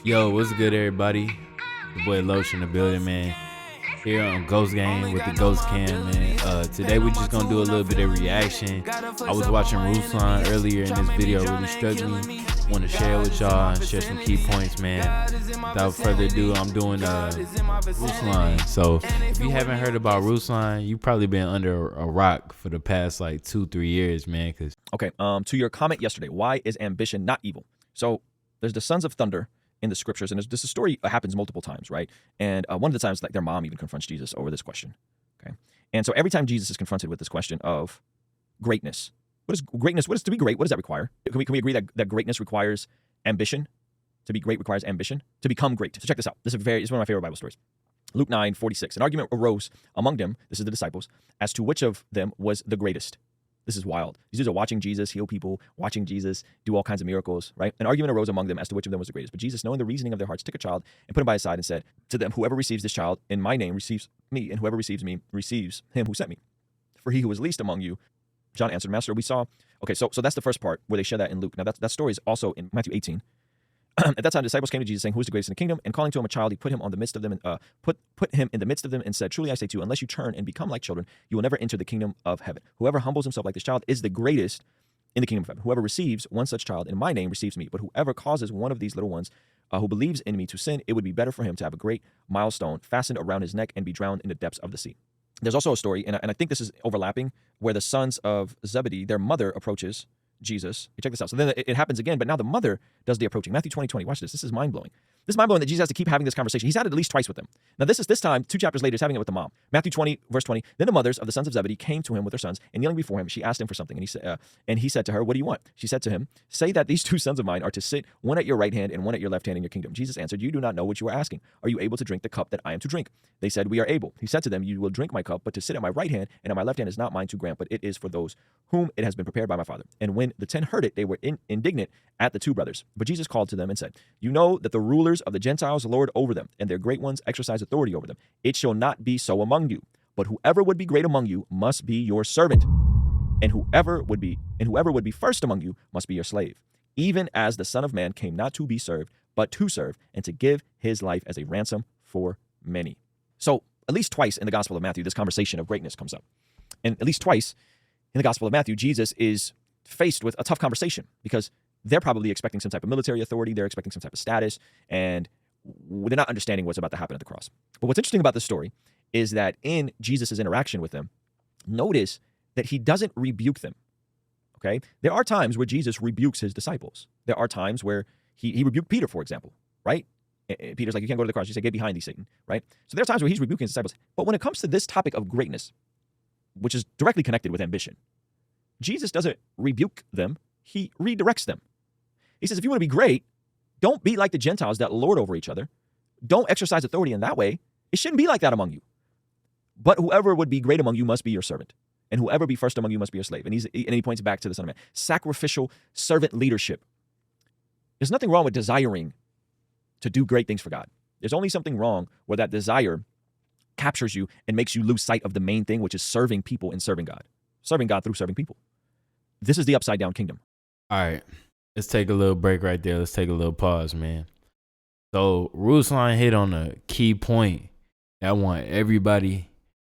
Yo, what's good, everybody? Your boy Loach in the building, man. Here on Ghost Game with the Ghost Cam, man. Today we just gonna do a little bit of reaction. I was watching Ruslan earlier, and this video really struck me. Want to share with y'all and share some key points, man. Without further ado, I'm doing Ruslan. So if you haven't heard about Ruslan, you probably been under a rock for the past like 2-3 years, man. Okay. To your comment yesterday, why is ambition not evil? So there's the sons of thunder in the scriptures, and this story happens multiple times, right? And one of the times, like, their mom even confronts Jesus over this question. Okay, and so every time Jesus is confronted with this question of greatness, what is greatness? What is to be great? What does that require? Can we agree that greatness requires ambition? To be great requires ambition. To become great. So check this out. This is one of my favorite Bible stories. Luke 9:46. An argument arose among them, this is the disciples, as to which of them was the greatest. This is wild. These dudes are watching Jesus heal people, watching Jesus do all kinds of miracles, right? An argument arose among them as to which of them was the greatest. But Jesus, knowing the reasoning of their hearts, took a child and put him by his side and said to them, whoever receives this child in my name receives me, and whoever receives me receives him who sent me. For he who is least among you, John answered, Master, we saw. Okay, so that's the first part where they share that in Luke. Now that story is also in Matthew 18. At that time, the disciples came to Jesus saying, who is the greatest in the kingdom? And calling to him a child, he put him on the midst of them, and put him in the midst of them, and said, truly I say to you, unless you turn and become like children, you will never enter the kingdom of heaven. Whoever humbles himself like this child is the greatest in the kingdom of heaven. Whoever receives one such child in my name receives me. But whoever causes one of these little ones who believes in me to sin, it would be better for him to have a great milestone fastened around his neck and be drowned in the depths of the sea. There's also a story, and I think this is overlapping, where the sons of Zebedee, their mother, approaches Jesus. Check this out. So then it happens again, but now the mother does the approaching. Matthew 20:20. Watch this. This is mind-blowing. This is mind-blowing that Jesus has to keep having this conversation. He's had it at least twice with them. Now this time, 2 chapters later, he's having it with the mom. Matthew 20, verse 20. Then the mothers of the sons of Zebedee came to him with their sons, and kneeling before him, she asked him for something. And he said to her, what do you want? She said to him, say that these 2 sons of mine are to sit, one at your right hand and one at your left hand in your kingdom. Jesus answered, you do not know what you are asking. Are you able to drink the cup that I am to drink? They said, we are able. He said to them, you will drink my cup, but to sit at my right hand and at my left hand is not mine to grant, but it is for those whom it has been prepared by my Father. And when the 10 heard it, they were indignant at the 2 brothers. But Jesus called to them and said, you know that the rulers of the Gentiles lord over them, and their great ones exercise authority over them. It shall not be so among you. But whoever would be great among you must be your servant. And whoever would be first among you must be your slave. Even as the Son of Man came not to be served, but to serve, and to give his life as a ransom for many. So at least twice in the Gospel of Matthew, this conversation of greatness comes up. And at least twice in the Gospel of Matthew, Jesus is faced with a tough conversation because they're probably expecting some type of military authority. They're expecting some type of status, and they're not understanding what's about to happen at the cross. But what's interesting about this story is that in Jesus' interaction with them, notice that he doesn't rebuke them, okay? There are times where Jesus rebukes his disciples. There are times where he rebuked Peter, for example, right? Peter's like, you can't go to the cross. He said, get behind thee, Satan, right? So there are times where he's rebuking his disciples. But when it comes to this topic of greatness, which is directly connected with ambition, Jesus doesn't rebuke them. He redirects them. He says, if you want to be great, don't be like the Gentiles that lord over each other. Don't exercise authority in that way. It shouldn't be like that among you. But whoever would be great among you must be your servant. And whoever be first among you must be your slave. And he points back to the Son of Man. Sacrificial servant leadership. There's nothing wrong with desiring to do great things for God. There's only something wrong where that desire captures you and makes you lose sight of the main thing, which is serving people and serving God. Serving God through serving people. This is the upside down kingdom. All right, let's take a little break right there. Let's take a little pause, man. So Ruslan hit on a key point that I want everybody,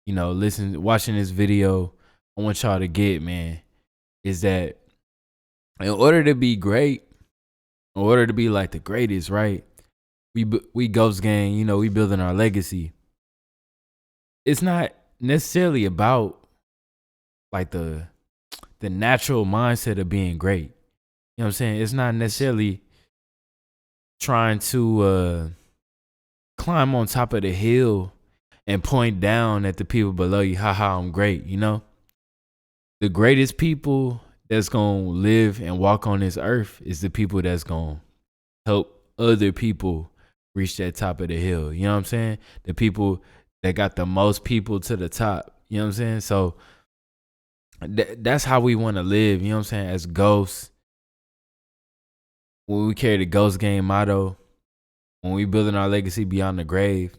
watching this video, I want y'all to get, man, is that in order to be great, in order to be like the greatest, right? We Ghost Gang, we building our legacy. It's not necessarily about like the natural mindset of being great. You know what I'm saying? It's not necessarily trying to climb on top of the hill and point down at the people below you. Haha, I'm great, The greatest people that's going to live and walk on this earth is the people that's going to help other people reach that top of the hill. You know what I'm saying? The people that got the most people to the top. You know what I'm saying? So that's how we want to live. You know what I'm saying? As ghosts, when we carry the Ghost Game motto, when we building our legacy beyond the grave,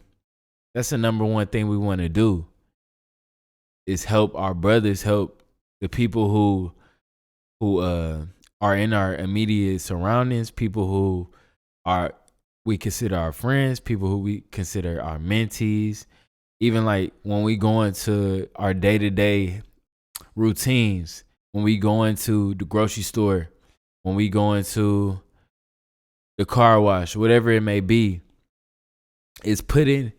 that's the number one thing we want to do is help our brothers, help the people who are in our immediate surroundings, people who are we consider our friends, people who we consider our mentees, even like when we go into our day-to-day routines, when we go into the grocery store, when we go into the car wash, whatever it may be, it's putting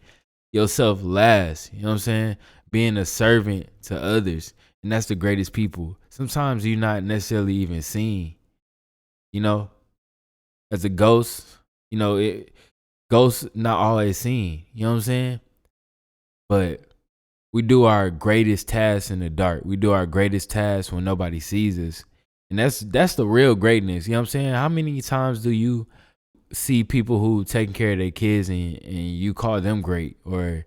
yourself last. You know what I'm saying? Being a servant to others. And that's the greatest people. Sometimes you're not necessarily even seen, you know, as a ghost, ghosts not always seen. You know what I'm saying? But we do our greatest tasks in the dark. We do our greatest tasks when nobody sees us. And that's the real greatness. You know what I'm saying? How many times do you see people who taking care of their kids and you call them great? Or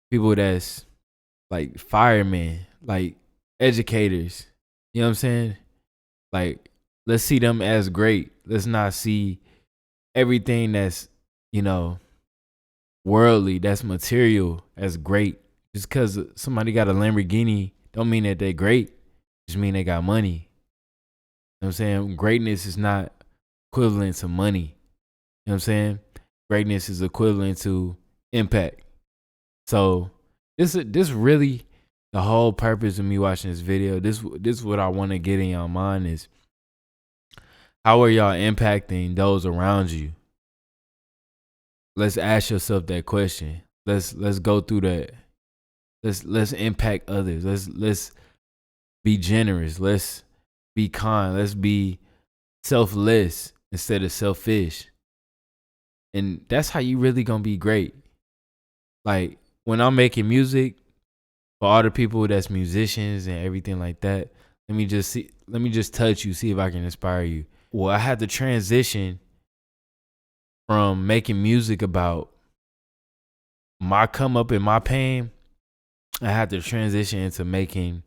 people that's like firemen, like educators. You know what I'm saying? Like, let's see them as great. Let's not see everything that's, worldly, that's material, as great. Just because somebody got a Lamborghini don't mean that they're great. Just mean they got money. You know what I'm saying? Greatness is not equivalent to money. You know what I'm saying? Greatness is equivalent to impact. So this really the whole purpose of me watching this video. This is what I want to get in y'all mind is, how are y'all impacting those around you? Let's ask yourself that question. Let's go through that. Let's impact others. Let's be generous. Let's be kind. Let's be selfless instead of selfish. And that's how you really gonna be great. Like when I'm making music for all the people that's musicians and everything like that, let me just touch you, see if I can inspire you. Well, I had to transition from making music about my come up and my pain. I had to transition into making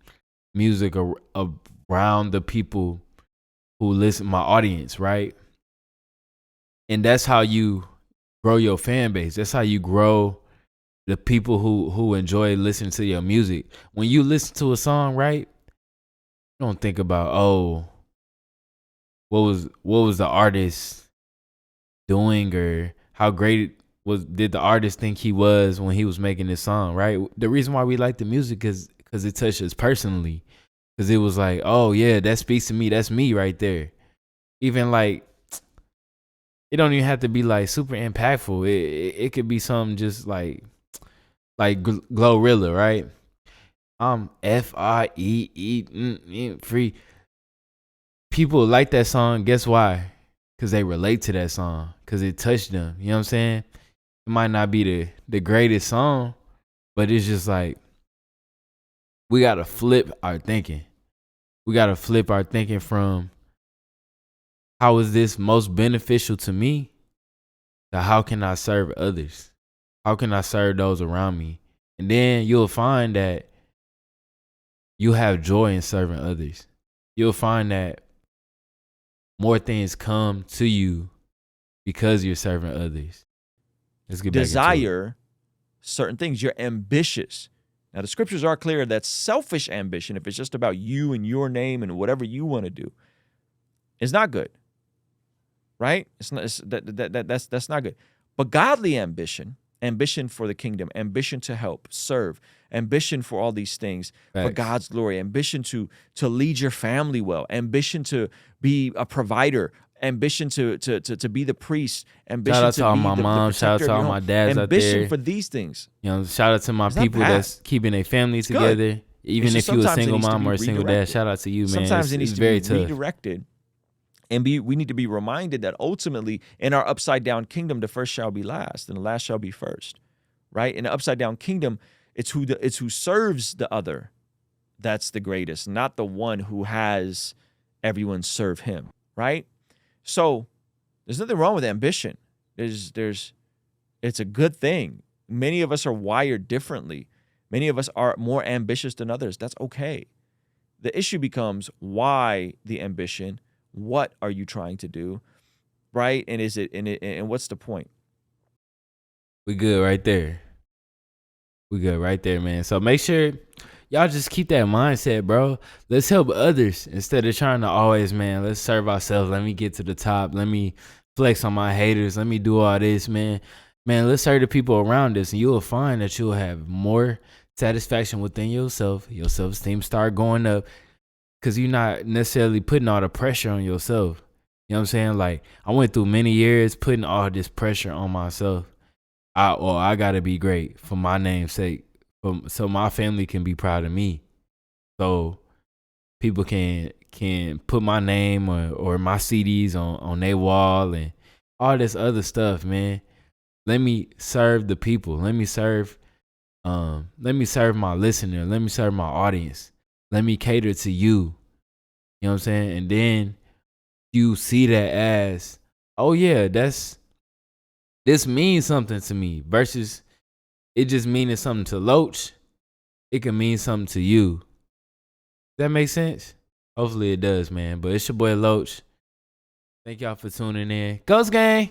music around the people who listen, my audience, right? And that's how you grow your fan base. That's how you grow the people who enjoy listening to your music. When you listen to a song, right? You don't think about, oh, what was the artist doing, or how great did the artist think he was when he was making this song, right? The reason why we like the music is because it touched us personally. Because it was like, oh yeah, that speaks to me. That's me right there. Even like, it don't even have to be like super impactful. It could be something just like Glorilla, right? FREE free. People like that song. Guess why? Because they relate to that song. Because it touched them. You know what I'm saying? It might not be the greatest song, but it's just like, we gotta flip our thinking. We gotta flip our thinking from, how is this most beneficial to me, to how can I serve others? How can I serve those around me? And then you'll find that you have joy in serving others. You'll find that more things come to you because you're serving others. Let's get back into it. Desire certain things. You're ambitious. Now, the scriptures are clear that selfish ambition, if it's just about you and your name and whatever you want to do, is not good. Right? That's not good. But godly ambition for the kingdom, ambition to help, serve, ambition for all these things, for God's glory, ambition to lead your family well, ambition to be a provider, ambition to be the priest, ambition Shout out to to all be my the moms, shout out protector to of all your my home. dads out Ambition there. for these things. Shout out to my It's not people bad. that's keeping their family It's together. good. Even It's if just you a sometimes it single needs to mom be or a single dad, redirected. shout out to you, man. Sometimes it needs It's to very be tough. redirected. And we need to be reminded that ultimately in our upside down kingdom, the first shall be last and the last shall be first, right? In the upside down kingdom, it's who serves the other that's the greatest, not the one who has everyone serve him, right? So there's nothing wrong with ambition. It's a good thing. Many of us are wired differently. Many of us are more ambitious than others. That's okay. The issue becomes, why the ambition? What are you trying to do, right? And what's the point? We good right there. We good right there, man. So make sure y'all just keep that mindset, bro. Let's help others instead of trying to always, man, let's serve ourselves. Let me get to the top. Let me flex on my haters. Let me do all this, man. Man, let's serve the people around us, and you will find that you'll have more satisfaction within yourself. Your self-esteem start going up because you're not necessarily putting all the pressure on yourself. You know what I'm saying? Like, I went through many years putting all this pressure on myself. I gotta be great for my name's sake, so my family can be proud of me. So people can put my name or my CDs on their wall and all this other stuff, man. Let me serve the people. Let me serve my listener. Let me serve my audience. Let me cater to you. You know what I'm saying? And then you see that as, oh yeah, this means something to me versus it just meaning something to Loach. It can mean something to you. That makes sense? Hopefully it does, man. But it's your boy Loach. Thank y'all for tuning in. Ghost Gang!